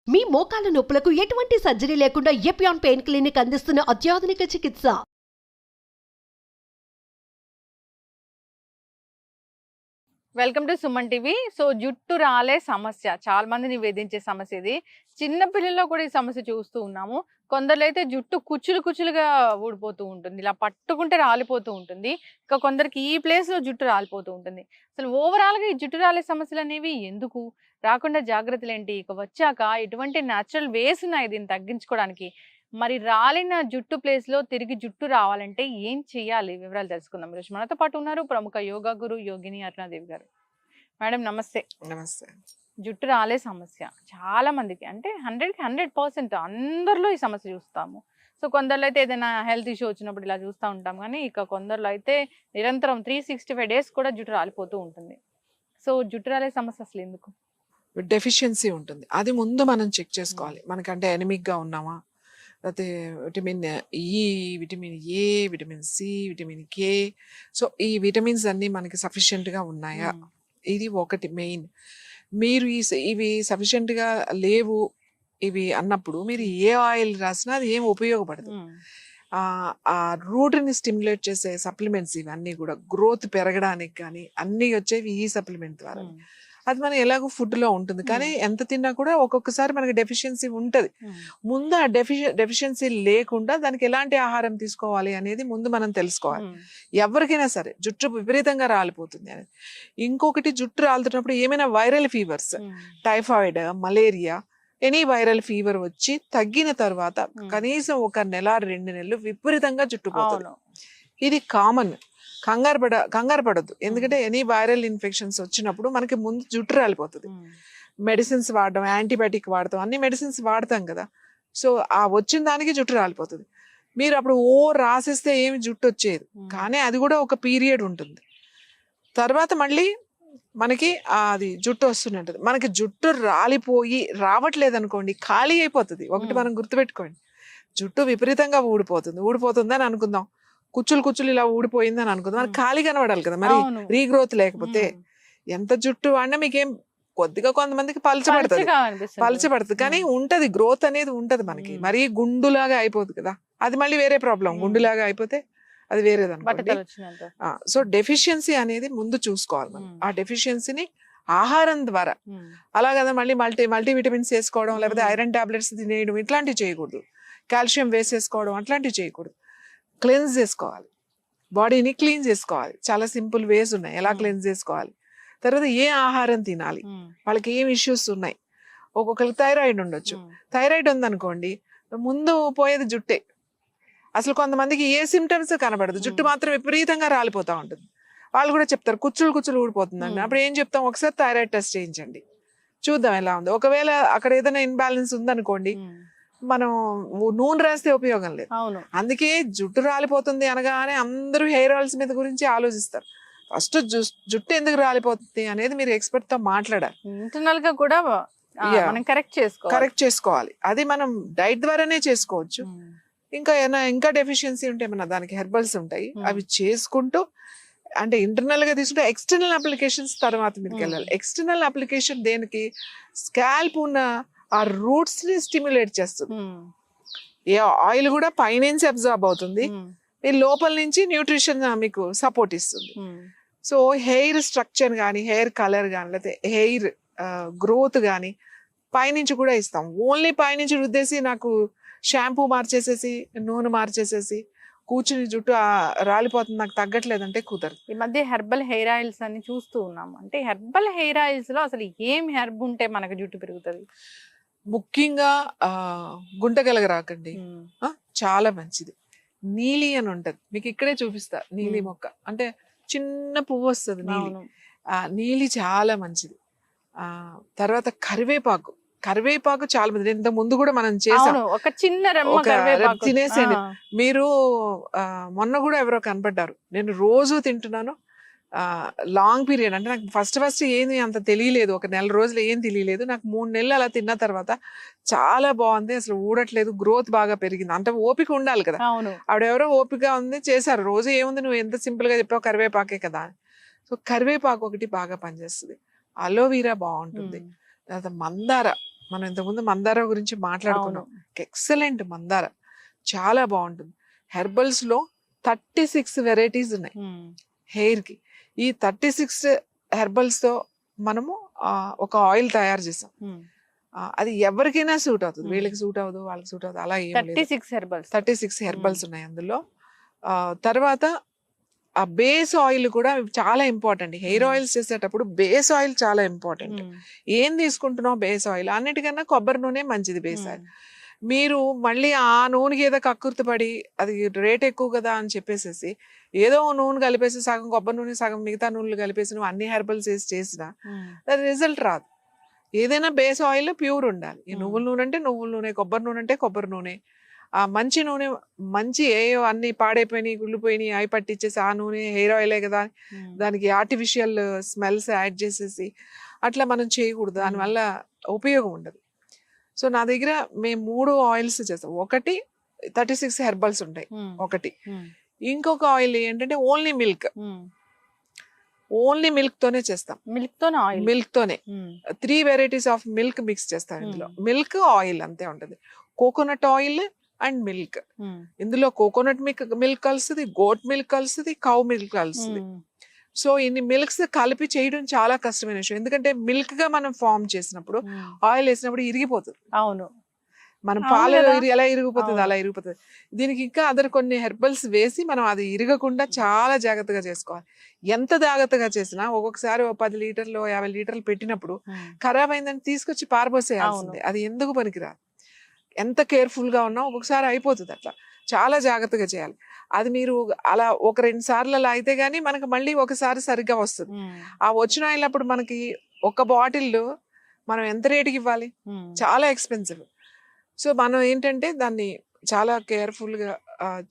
మీ మోకాల నొప్పులకు ఎటువంటి సర్జరీ లేకుండా ఎపియాన్ పెయిన్ క్లినిక్ అందిస్తున్న అత్యాధునిక చికిత్స. Welcome to Suman TV. So జుట్టు రాలే సమస్య చాలా మందిని వేధించే సమస్య ఇది. చిన్న పిల్లల్లో కూడా ఈ సమస్య చూస్తూ ఉన్నాము. కొందరు అయితే జుట్టు కుచ్చులుగా ఊడిపోతూ ఉంటుంది, ఇలా పట్టుకుంటే రాలిపోతూ ఉంటుంది. ఇంకా కొందరికి ఈ ప్లేస్ లో జుట్టు రాలిపోతూ ఉంటుంది. అసలు ఓవరాల్ గా ఈ జుట్టు రాలే సమస్యలు అనేవి ఎందుకు, రాకుండా జాగ్రత్తలు ఏంటి, ఇక వచ్చాక ఎటువంటి న్యాచురల్ వేస్ ఉన్నాయి దీన్ని తగ్గించుకోవడానికి, మరి రాలిన జుట్టు ప్లేస్ లో తిరిగి జుట్టు రావాలంటే ఏం చేయాలి, వివరాలు తెలుసుకుందాం. ఈరోజు మనతో పాటు ఉన్నారు ప్రముఖ యోగా గురు యోగిని అరుణాదేవి గారు. మేడం నమస్తే. నమస్తే. జుట్టు రాలే సమస్య చాలా మందికి, అంటే 100% అందరిలో ఈ సమస్య చూస్తాము. సో కొందరిలో అయితే ఏదైనా హెల్త్ ఇష్యూ వచ్చినప్పుడు ఇలా చూస్తూ ఉంటాం, కానీ ఇక కొందరిలో అయితే నిరంతరం 365 డేస్ కూడా జుట్టు రాలిపోతూ ఉంటుంది. సో జుట్టు రాలే సమస్య అసలు ఎందుకు? డెఫిషియన్సీ ఉంటుంది, అది ముందు మనం చెక్ చేసుకోవాలి. మనకంటే ఎనిమిక్ గా ఉన్నామా, లేకపోతే vitamin E, vitamin A, vitamin C, vitamin K, so ఈ విటమిన్స్ అన్ని మనకి సఫిషియెంట్ గా ఉన్నాయా, ఇది ఒకటి మెయిన్. మీరు ఇవి సఫిషియెంట్ గా లేవు ఇవి అన్నప్పుడు మీరు ఏ ఆయిల్ రాసినా అది ఏం ఉపయోగపడదు. ఆ రూట్ ని స్టిమ్యులేట్ చేసే సప్లిమెంట్స్ ఇవన్నీ కూడా గ్రోత్ పెరగడానికి కానీ అన్ని వచ్చేవి ఈ సప్లిమెంట్ ద్వారా. అది మనం ఎలాగో ఫుడ్ లో ఉంటుంది, కానీ ఎంత తిన్నా కూడా ఒక్కొక్కసారి మనకి డెఫిషియన్సీ ఉంటది. ముందు ఆ డెఫిషియన్సీ లేకుండా దానికి ఎలాంటి ఆహారం తీసుకోవాలి అనేది ముందు మనం తెలుసుకోవాలి. ఎవరికైనా సరే జుట్టు విపరీతంగా రాలిపోతుంది అనేది. ఇంకొకటి, జుట్టు రాలుతున్నప్పుడు ఏమైనా viral fevers, typhoid, malaria, any viral fever వచ్చి తగ్గిన తర్వాత కనీసం 1 నెల 2 నెలలు విపరీతంగా జుట్టు పోతుంది. ఇది కామన్. కంగారు పడద్దు, ఎందుకంటే ఎనీ వైరల్ ఇన్ఫెక్షన్స్ వచ్చినప్పుడు మనకి ముందు జుట్టు రాలిపోతుంది. మెడిసిన్స్ వాడడం, యాంటీబయాటిక్ వాడతాం, అన్ని మెడిసిన్స్ వాడతాం కదా. సో ఆ వచ్చిన దానికి జుట్టు రాలిపోతుంది. మీరు అప్పుడు రాసేస్తే ఏమి జుట్టు వచ్చేది, కానీ అది కూడా ఒక పీరియడ్ ఉంటుంది. తర్వాత మళ్ళీ మనకి అది జుట్టు వస్తున్నట్టు. మనకి జుట్టు రాలిపోయి రావట్లేదు అనుకోండి, ఖాళీ అయిపోతుంది. ఒకటి మనం గుర్తుపెట్టుకోండి, జుట్టు విపరీతంగా ఊడిపోతుందని అనుకుందాం, కుచ్చులు ఇలా ఊడిపోయిందని అనుకుందాం, మనకి ఖాళీ కనబడాలి కదా. మరి రీగ్రోత్ లేకపోతే ఎంత జుట్టు వాడినా మీకేం, కొద్దిగా కొంతమందికి పలచబడుతుంది, కానీ ఉంటది, గ్రోత్ అనేది ఉంటది మనకి. మరీ గుండులాగా అయిపోదు కదా, అది మళ్ళీ వేరే ప్రాబ్లం. గుండులాగా అయిపోతే అది వేరేది అనుకోండి. సో డెఫిషియన్సీ అనేది ముందు చూసుకోవాలి మనం. ఆ డెఫిషియన్సీని ఆహారం ద్వారా, అలా కదా మళ్ళీ మల్టీవిటమిన్స్ వేసుకోవడం, లేకపోతే ఐరన్ టాబ్లెట్స్ తినేయడం, ఇట్లాంటివి చేయకూడదు. కాల్షియం వేసేసుకోవడం అట్లాంటివి చేయకూడదు. క్లెన్స్ చేసుకోవాలి, బాడీని క్లీన్ చేసుకోవాలి. చాలా సింపుల్ వేస్ ఉన్నాయి ఎలా క్లెన్స్ చేసుకోవాలి. తర్వాత ఏ ఆహారం తినాలి, వాళ్ళకి ఏం ఇష్యూస్ ఉన్నాయి. ఒక్కొక్కరికి థైరాయిడ్ ఉండొచ్చు. థైరాయిడ్ ఉందనుకోండి, ముందు పోయేది జుట్టే. అసలు కొంతమందికి ఏ సిమ్టమ్స్ కనబడదు, జుట్టు మాత్రం విపరీతంగా రాలిపోతూ ఉంటుంది. వాళ్ళు కూడా చెప్తారు కుచ్చులు ఊడిపోతుందండి. అప్పుడు ఏం చెప్తాం, ఒకసారి థైరాయిడ్ టెస్ట్ చేయించండి, చూద్దాం ఎలా ఉంది. ఒకవేళ అక్కడ ఏదైనా ఇన్బ్యాలెన్స్ ఉందనుకోండి, మనం నూనె రాస్తే ఉపయోగం లేదు. అందుకే జుట్టు రాలిపోతుంది అనగానే అందరూ హెయిర్ ఆయిల్స్ మీద గురించి ఆలోచిస్తారు. ఫస్ట్ జుట్టు ఎందుకు రాలిపోతుంది అనేది మీరు ఎక్స్పర్ట్ తో మాట్లాడాలి. ఇంటర్నల్ గా కూడా కరెక్ట్ చేసుకోవాలి. అది మనం డైట్ ద్వారానే చేసుకోవచ్చు. ఇంకా డెఫిషియన్సీ ఉంటే ఏమన్నా దానికి హెర్బల్స్ ఉంటాయి, అవి చేసుకుంటూ, అంటే ఇంటర్నల్ గా తీసుకుంటే ఎక్స్టర్నల్ అప్లికేషన్స్ తర్వాత మీదకి వెళ్ళాలి. ఎక్స్టర్నల్ అప్లికేషన్ దేనికి, స్కాల్ప్ ఉన్న ఆ రూట్స్ ని స్టిమ్యులేట్ చేస్తుంది. ఏ ఆయిల్ కూడా పైనుంచి అబ్జార్బ్ అవుతుంది, మీ లోపల నుంచి న్యూట్రిషన్ మీకు సపోర్ట్ ఇస్తుంది. సో హెయిర్ స్ట్రక్చర్ కానీ, హెయిర్ కలర్ కానీ, లేకపోతే హెయిర్ గ్రోత్ కానీ పైనుంచి కూడా ఇస్తాం. ఓన్లీ పైనుంచి రుద్దేసి నాకు షాంపూ మార్చేసేసి నూనె మార్చేసేసి కూర్చుని జుట్టు రాలిపోతుంది నాకు తగ్గట్లేదంటే కుదరదు. ఈ మధ్య హెర్బల్ హెయిర్ ఆయిల్స్ అని చూస్తూ ఉన్నాము. అంటే హెర్బల్ హెయిర్ ఆయిల్స్ లో అసలు ఏం హెర్బ్ ఉంటే మనకు జుట్టు పెరుగుతుంది? ముఖ్యంగా గుంటగలగ రాకండి, చాలా మంచిది. నీలి అని ఉంటది, మీకు ఇక్కడే చూపిస్తా. నీలి మొక్క అంటే చిన్న పువ్వు వస్తుంది, నీలి చాలా మంచిది. తర్వాత కరివేపాకు చాలా మంది, ఇంత ముందు కూడా మనం చేసాం, ఒక చిన్న తినేసేయండి. మీరు మొన్న కూడా ఎవరో కనపడ్డారు, నేను రోజు తింటున్నాను. లాంగ్ పీరియడ్, అంటే నాకు ఫస్ట్ ఏది అంత తెలియలేదు, ఒక నెల రోజులు ఏం తెలియలేదు. నాకు 3 నెలలు అలా తిన్న తర్వాత చాలా బాగుంది, అసలు ఊడట్లేదు, గ్రోత్ బాగా పెరిగింది. అంటే ఓపిక ఉండాలి కదా. ఆవిడెవరో ఓపిక ఉంది చేశారు. రోజు ఏముంది, నువ్వు ఎంత సింపుల్ గా చెప్పావు, కరివేపాకే కదా. సో కరివేపాకు ఒకటి బాగా పనిచేస్తుంది. అలోవీరా బాగుంటుంది. తర్వాత మనం ఇంతకుముందు మందార గురించి మాట్లాడుకున్నాం. ఎక్సలెంట్ మందార, చాలా బాగుంటుంది. హెర్బల్స్ లో 36 వెరైటీస్ ఉన్నాయి హెయిర్ కి. ఈ 36 హెర్బల్స్ తో మనము ఒక ఆయిల్ తయారు చేసాం. అది ఎవరికైనా సూట్ అవుతుంది. వీళ్ళకి సూట్ అవ్వదు, వాళ్ళకి సూట్ అవ్వదు, అలా ఏం లేదు. 36 హెర్బల్స్ ఉన్నాయి అందులో. తర్వాత ఆ బేస్ ఆయిల్ కూడా చాలా ఇంపార్టెంట్. హెయిర్ ఆయిల్స్ చేసేటప్పుడు బేస్ ఆయిల్ చాలా ఇంపార్టెంట్. ఏం తీసుకుంటున్నావు బేస్ ఆయిల్, అన్నిటికన్నా కొబ్బరి నూనె మంచిది బేస్ ఆయిల్. మీరు మళ్ళీ ఆ నూనెకి ఏదో కక్కుర్తిపడి అది రేట్ ఎక్కువ కదా అని చెప్పేసేసి ఏదో నూనె కలిపేసి సగం కొబ్బరి నూనె సగం మిగతా నూనెలు కలిపేసి నువ్వు అన్ని హెర్బల్స్ వేసి చేసినా దాని రిజల్ట్ రాదు. ఏదైనా బేస్ ఆయిల్ ప్యూర్ ఉండాలి. ఈ నువ్వుల నూనె అంటే నువ్వుల నూనె, కొబ్బరి నూనె అంటే కొబ్బరి నూనె. ఆ మంచి నూనె, మంచి ఏయో అన్ని పాడైపోయినాయి, గుళ్ళిపోయినాయి, అవి పట్టించేసి ఆ నూనె హెయిర్ ఆయిలే కదా దానికి ఆర్టిఫిషియల్ స్మెల్స్ యాడ్ చేసేసి అట్లా మనం చేయకూడదు. దానివల్ల ఉపయోగం ఉండదు. సో నా దగ్గర మేము 3 ఆయిల్స్ చేస్తాం. ఒకటి 36 హెర్బల్స్ ఉంటాయి ఒకటి. ఇంకొక ఆయిల్ ఏంటంటే ఓన్లీ మిల్క్, ఓన్లీ మిల్క్ తోనే చేస్తాం. మిల్క్ తోనే 3 వెరైటీస్ ఆఫ్ మిల్క్ మిక్స్ చేస్తాం ఇందులో. మిల్క్ ఆయిల్ అంతే ఉంటుంది. Coconut oil and milk. ఇందులో కోకోనట్ మిల్క్ కలుస్తుంది, గోట్ మిల్క్ కలుస్తుంది, కౌ మిల్క్ కలుస్తుంది. సో ఇన్ని మిల్క్స్ కలిపి చేయడం చాలా కష్టమైన విషయం. ఎందుకంటే మిల్క్ గా మనం ఫామ్ చేసినప్పుడు ఆయిల్ వేసినప్పుడు ఇరిగిపోతుంది. అవును, మనం పాలు ఎలా ఇరిగిపోతుంది అలా ఇరిగిపోతుంది. దీనికి ఇంకా అదర్ కొన్ని హెర్బల్స్ వేసి మనం అది ఇరగకుండా చాలా జాగ్రత్తగా చేసుకోవాలి. ఎంత జాగ్రత్తగా చేసినా ఒక్కొక్కసారి 10 లీటర్లు 50 లీటర్లు పెట్టినప్పుడు ఖరాబ్ అయిందని తీసుకొచ్చి పారబోసేయాల్సిందే. అది ఎందుకు పనికిరాదు. ఎంత కేర్ఫుల్ గా ఉన్నా ఒక్కొక్కసారి అయిపోతుంది. అట్లా చాలా జాగ్రత్తగా చేయాలి. అది మీరు అలా 1-2 సార్లు అలా అయితే గానీ మనకి మళ్ళీ ఒకసారి సరిగ్గా వస్తుంది. ఆ వచ్చిన ఆయిల్ అప్పుడు మనకి ఒక బాటిల్ మనం ఎంత రేటుకి ఇవ్వాలి, చాలా ఎక్స్పెన్సివ్. సో మనం ఏంటంటే దాన్ని చాలా కేర్ఫుల్ గా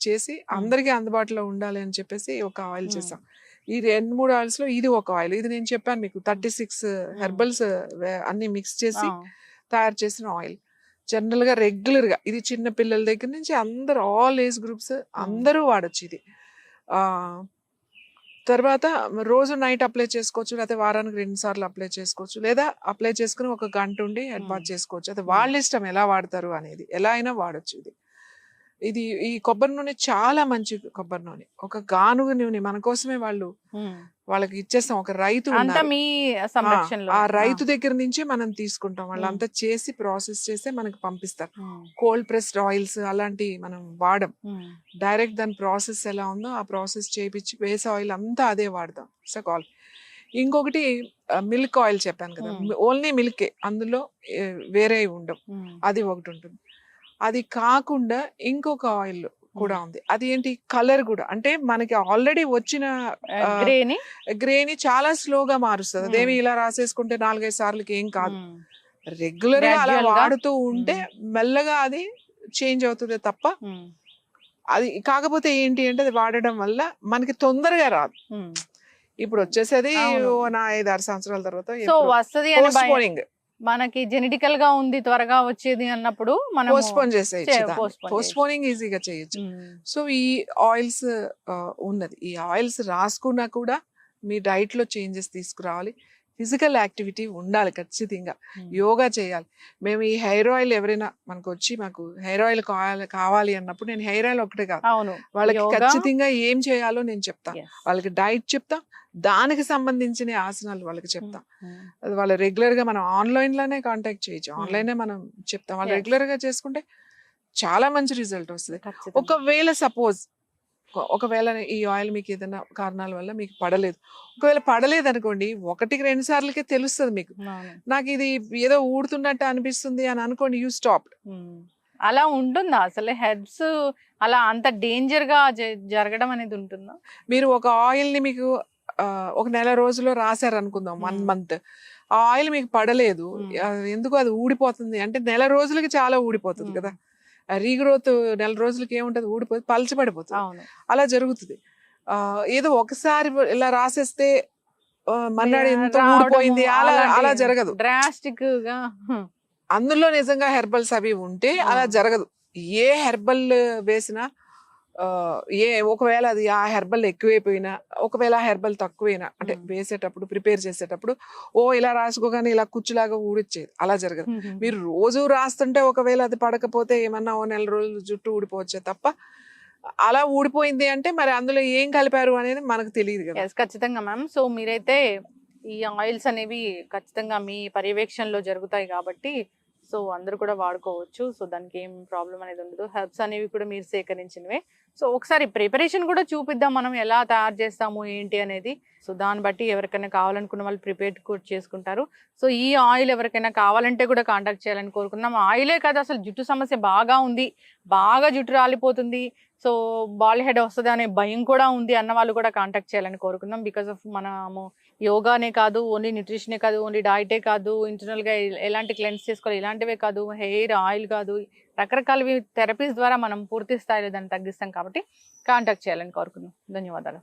చేసి అందరికీ అందుబాటులో ఉండాలి అని చెప్పేసి ఒక ఆయిల్ చేసాం. ఈ 2-3 ఆయిల్స్ లో ఇది ఒక ఆయిల్. ఇది నేను చెప్పాను మీకు 36 హెర్బల్స్ అన్ని మిక్స్ చేసి తయారు చేసిన ఆయిల్. జనరల్ గా రెగ్యులర్ గా ఇది చిన్న పిల్లల దగ్గర నుంచి అందరూ ఆల్ ఏజ్ గ్రూప్స్ అందరూ వాడచ్చు ఇది. తర్వాత రోజు నైట్ అప్లై చేసుకోవచ్చు, లేకపోతే వారానికి 2 సార్లు అప్లై చేసుకోవచ్చు, లేదా అప్లై చేసుకుని 1 గంట ఉండి హెడ్ బాత్ చేసుకోవచ్చు. అది వాళ్ళ ఇష్టం ఎలా వాడతారు అనేది. ఎలా అయినా వాడచ్చు ఇది. ఇది ఈ కొబ్బరి నూనె చాలా మంచి కొబ్బరి నూనె. ఒక గానుగ నూనె మన కోసమే వాళ్ళకి ఇచ్చేస్తాం. ఒక రైతు ఆ రైతు దగ్గర నుంచి మనం తీసుకుంటాం. వాళ్ళంతా చేసి ప్రాసెస్ చేస్తే మనకి పంపిస్తారు. కోల్డ్ ప్రెస్డ్ ఆయిల్స్ అలాంటివి మనం వాడం. డైరెక్ట్ దాని ప్రాసెస్ ఎలా ఉందో ఆ ప్రాసెస్ చేయించి బేస్ ఆయిల్ అంతా అదే వాడదాం. సకాల్. ఇంకొకటి మిల్క్ ఆయిల్ చెప్పాను కదా, ఓన్లీ మిల్కే, అందులో వేరే ఉండవు. అది ఒకటి ఉంటుంది. అది కాకుండా ఇంకొక ఆయిల్ కూడా ఉంది. అది ఏంటి, కలర్ కూడా. అంటే మనకి ఆల్రెడీ వచ్చిన గ్రేని చాలా స్లోగా మారుస్తుంది. అదేమి ఇలా రాసేసుకుంటే 4-5 సార్లకి ఏం కాదు. రెగ్యులర్ గా అలా వాడుతూ ఉంటే మెల్లగా అది చేంజ్ అవుతుంది తప్ప. అది కాకపోతే ఏంటి అంటే అది వాడడం వల్ల మనకి తొందరగా రాదు. ఇప్పుడు వచ్చేసేది 5-6 సంవత్సరాల తర్వాత పోస్ట్పోనింగ్. మనకి జెనెటికల్ గా ఉంది త్వరగా వచ్చేది అన్నప్పుడు మనం పోస్ట్పోన్ చేసేయచ్చు. పోస్ట్పోనింగ్ ఈజీగా చేయొచ్చు. సో ఈ ఆయిల్స్ ఉన్నది. ఈ ఆయిల్స్ రాసుకున్నా కూడా మీ డైట్ లో చేంజెస్ తీసుకురావాలి. ఫిజికల్ యాక్టివిటీ ఉండాలి ఖచ్చితంగా. యోగా చేయాలి. మేము ఈ హెయిర్ ఆయిల్ ఎవరైనా మనకు వచ్చి మాకు హెయిర్ ఆయిల్ కావాలి అన్నప్పుడు నేను హెయిర్ ఆయిల్ ఒకటే కాదు, వాళ్ళకి ఖచ్చితంగా ఏం చేయాలో నేను చెప్తా. వాళ్ళకి డైట్ చెప్తా, దానికి సంబంధించిన ఆసనాలు వాళ్ళకి చెప్తాం. అది వాళ్ళు రెగ్యులర్ గా మనం ఆన్లైన్ లోనే కాంటాక్ట్ చేయొచ్చు. ఆన్లైన్ మనం చెప్తాం. వాళ్ళు రెగ్యులర్ గా చేసుకుంటే చాలా మంచి రిజల్ట్ వస్తుంది. ఒకవేళ ఈ ఆయిల్ మీకు ఏదైనా కారణాల వల్ల మీకు పడలేదు, ఒకవేళ పడలేదు అనుకోండి, 1-2 సార్లకే తెలుస్తుంది మీకు. నాకు ఇది ఏదో ఊడుతున్నట్టు అనిపిస్తుంది అని అనుకోండి, యూ స్టాప్. అలా ఉంటుందా అసలు? హెర్బ్స్ అలా అంత డేంజర్ గా జరగడం అనేది ఉంటుందా? మీరు ఒక ఆయిల్ ని మీకు ఒక నెల రోజుల్లో రాశారు అనుకుందాం, 1 మంత్. ఆ ఆయిల్ మీకు పడలేదు, ఎందుకు అది ఊడిపోతుంది అంటే నెల రోజులకి చాలా ఊడిపోతుంది కదా. రీగ్రోత్ నెల రోజులకి ఏముంటది, ఊడిపోతుంది, పలచబడిపోతుంది. అలా జరుగుతుంది. ఏదో ఒకసారి ఇలా రాసేస్తే మన్నాడు ఎంత ఊడిపోయింది అలా జరగదు. డ్రాస్టిక్ గా అందులో నిజంగా హెర్బల్స్ అవి ఉంటే అలా జరగదు. ఏ హెర్బల్ వేసినా ఒకవేళ అది ఆ హెర్బల్ ఎక్కువైపోయినా, ఒకవేళ ఆ హెర్బల్ తక్కువైనా, అంటే వేసేటప్పుడు ప్రిపేర్ చేసేటప్పుడు ఇలా రాసుకోగానే ఇలా కుచ్చులాగా ఊడిచ్చేది, అలా జరగదు. మీరు రోజు రాస్తుంటే ఒకవేళ అది పడకపోతే ఏమన్నా ఓ నెల రోజులు జుట్టు ఊడిపోవచ్చే తప్ప, అలా ఊడిపోయింది అంటే మరి అందులో ఏం కలిపారు అనేది మనకు తెలియదు కదా. ఎస్, ఖచ్చితంగా మ్యామ్. సో మీరైతే ఈ ఆయిల్స్ అనేవి ఖచ్చితంగా మీ పర్యవేక్షణలో జరుగుతాయి కాబట్టి సో అందరూ కూడా వాడుకోవచ్చు. సో దానికి ఏం ప్రాబ్లం అనేది ఉండదు. హెర్బ్స్ అనేవి కూడా మీరు సేకరించినవే. సో ఒకసారి ప్రిపరేషన్ కూడా చూపిద్దాం, మనం ఎలా తయారు చేస్తాము ఏంటి అనేది. సో దాన్ని బట్టి ఎవరికైనా కావాలనుకున్న వాళ్ళు ప్రిపేర్ కూడా చేసుకుంటారు. సో ఈ ఆయిల్ ఎవరికైనా కావాలంటే కూడా కాంటాక్ట్ చేయాలని కోరుకున్నాం. ఆయిలే కాదు, అసలు జుట్టు సమస్య బాగా ఉంది, బాగా జుట్టు రాలిపోతుంది, సో బాల్ హెడ్ వస్తుంది అనే భయం కూడా ఉంది అన్న వాళ్ళు కూడా కాంటాక్ట్ చేయాలని కోరుకుందాం. బికాస్ ఆఫ్ మనము యోగానే కాదు, ఓన్లీ న్యూట్రిషనే కాదు, ఓన్లీ డైటే కాదు, ఇంటర్నల్గా ఎలాంటి క్లెన్స్ చేసుకోవాలి ఇలాంటివే కాదు, హెయిర్ ఆయిల్ కాదు, రకరకాల థెరపీస్ ద్వారా మనం పూర్తి స్థాయిలో దాన్ని తగ్గిస్తాం కాబట్టి కాంటాక్ట్ చేయాలని కోరుకుందాం. ధన్యవాదాలు.